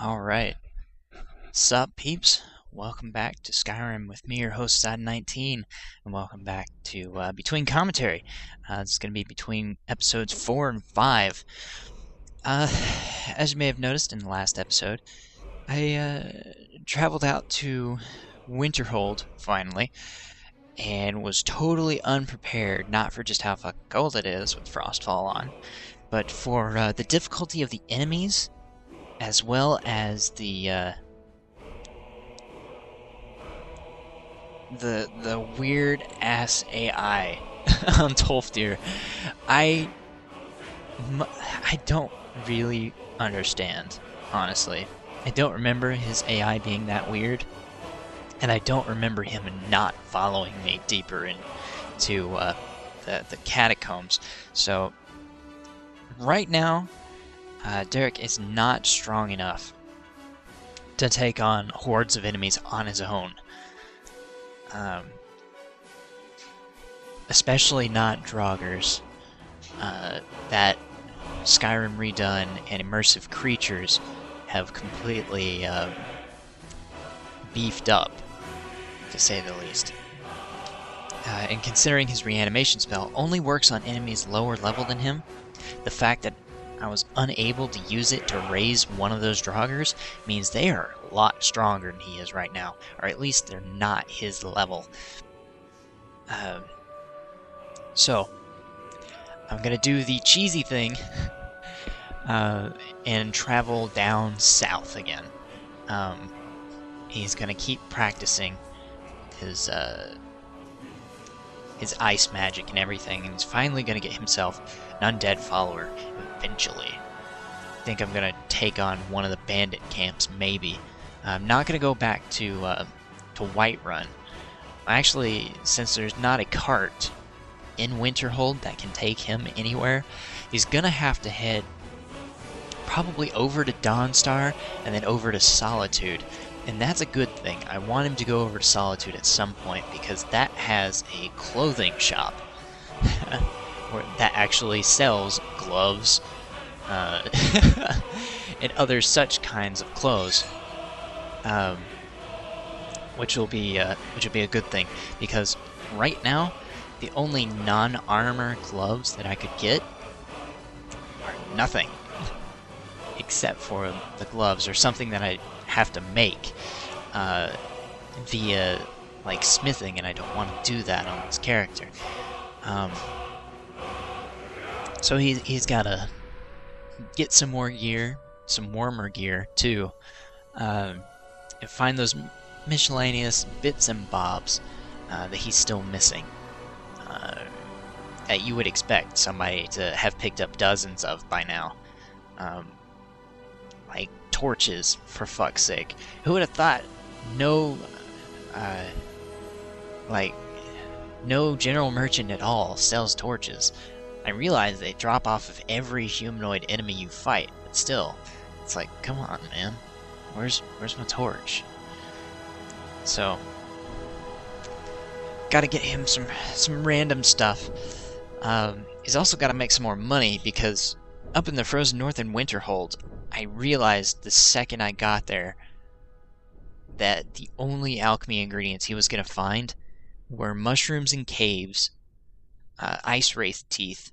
Alright. Sup, peeps? Welcome back to Skyrim with me, your host, Side19, and welcome back to Between Commentary. It's going to be between episodes 4 and 5. As you may have noticed in the last episode, I traveled out to Winterhold, finally, and was totally unprepared, not for just how fucking cold it is with Frostfall on, but for the difficulty of the enemies, as well as the weird ass AI on Tolfdir. I don't really understand, honestly. I don't remember his AI being that weird, and I don't remember him not following me deeper into the catacombs. So right now, Derek is not strong enough to take on hordes of enemies on his own. Especially not Draugrs. That Skyrim redone and immersive creatures have completely beefed up, to say the least. And considering his reanimation spell only works on enemies lower level than him, the fact that I was unable to use it to raise one of those Draugrs means they are a lot stronger than he is right now, or at least they're not his level. So, I'm gonna do the cheesy thing and travel down south again. He's gonna keep practicing his ice magic and everything, and he's finally gonna get himself an undead follower eventually. I think I'm gonna take on one of the bandit camps, maybe. I'm not gonna go back to Whiterun. Actually, since there's not a cart in Winterhold that can take him anywhere, he's gonna have to head probably over to Dawnstar and then over to Solitude. And that's a good thing. I want him to go over to Solitude at some point, because that has a clothing shop that actually sells gloves and other such kinds of clothes, which will be a good thing, because right now the only non-armor gloves that I could get are nothing except for the gloves, or something that I have to make via like smithing, and I don't want to do that on this character. So he's got to get some more gear, some warmer gear too, and find those miscellaneous bits and bobs that he's still missing, that you would expect somebody to have picked up dozens of by now. Like torches, for fuck's sake. Who would have thought no general merchant at all sells torches? I realize they drop off of every humanoid enemy you fight, but still, it's like, come on, man. Where's my torch? So, gotta get him some random stuff. He's also gotta make some more money, because up in the frozen north in Winterhold, I realized the second I got there that the only alchemy ingredients he was going to find were mushrooms in caves, ice wraith teeth,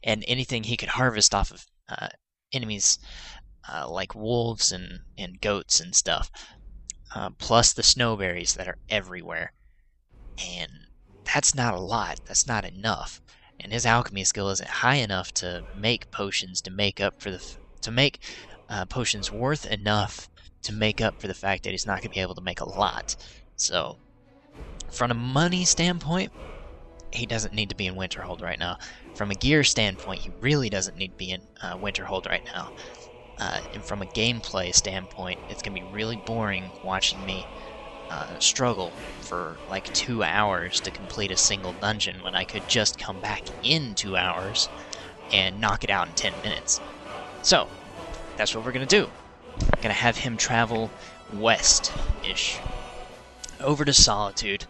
and anything he could harvest off of enemies like wolves and goats and stuff, plus the snowberries that are everywhere. And that's not a lot, that's not enough. And his alchemy skill isn't high enough to make potions to make up for potions worth enough to make up for the fact that he's not going to be able to make a lot. So, from a money standpoint, he doesn't need to be in Winterhold right now. From a gear standpoint, he really doesn't need to be in Winterhold right now. And from a gameplay standpoint, it's going to be really boring watching me struggle for like 2 hours to complete a single dungeon, when I could just come back in 2 hours and knock it out in 10 minutes. So, that's what we're going to do. Going to have him travel west-ish, over to Solitude,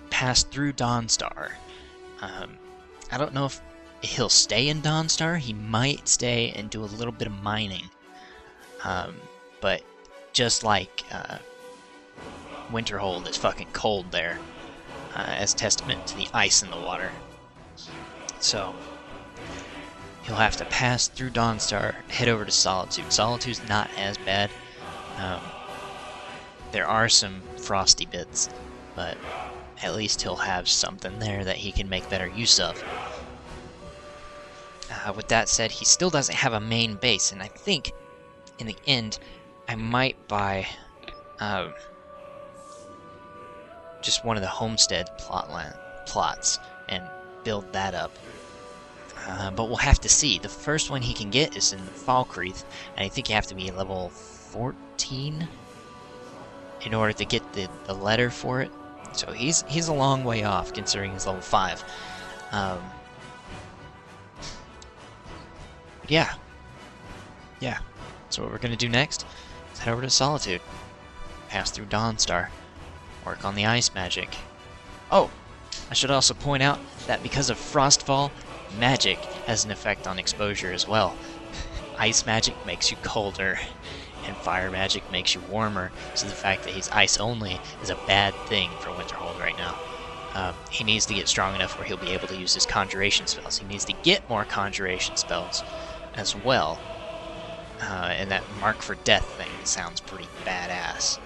pass through Dawnstar. I don't know if he'll stay in Dawnstar. He might stay and do a little bit of mining. But just like Winterhold is fucking cold there, as testament to the ice in the water. So he'll have to pass through Dawnstar, head over to Solitude. Solitude's not as bad. There are some frosty bits, but at least he'll have something there that he can make better use of. With that said, he still doesn't have a main base, and I think, in the end, I might buy just one of the homestead plots and build that up. But we'll have to see. The first one he can get is in Falkreath, and I think you have to be level 14 in order to get the letter for it. So he's a long way off, considering he's level 5. Yeah. So what we're gonna do next is head over to Solitude, pass through Dawnstar, work on the ice magic. Oh, I should also point out that because of Frostfall, magic has an effect on exposure as well. Ice magic makes you colder, and fire magic makes you warmer, so the fact that he's ice only is a bad thing for Winterhold right now. He needs to get strong enough where he'll be able to use his conjuration spells. He needs to get more conjuration spells as well. And that Mark for Death thing sounds pretty badass.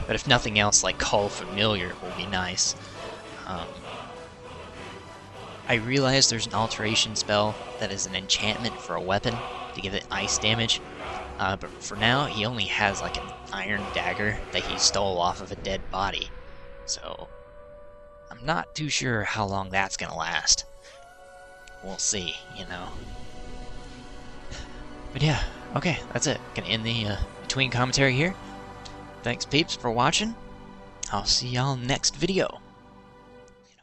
But if nothing else, like Call Familiar will be nice. I realize there's an alteration spell that is an enchantment for a weapon to give it ice damage. But for now, he only has like an iron dagger that he stole off of a dead body. So I'm not too sure how long that's gonna last. We'll see, you know. But yeah, okay, that's it. Gonna end the between commentary here. Thanks, peeps, for watching. I'll see y'all next video.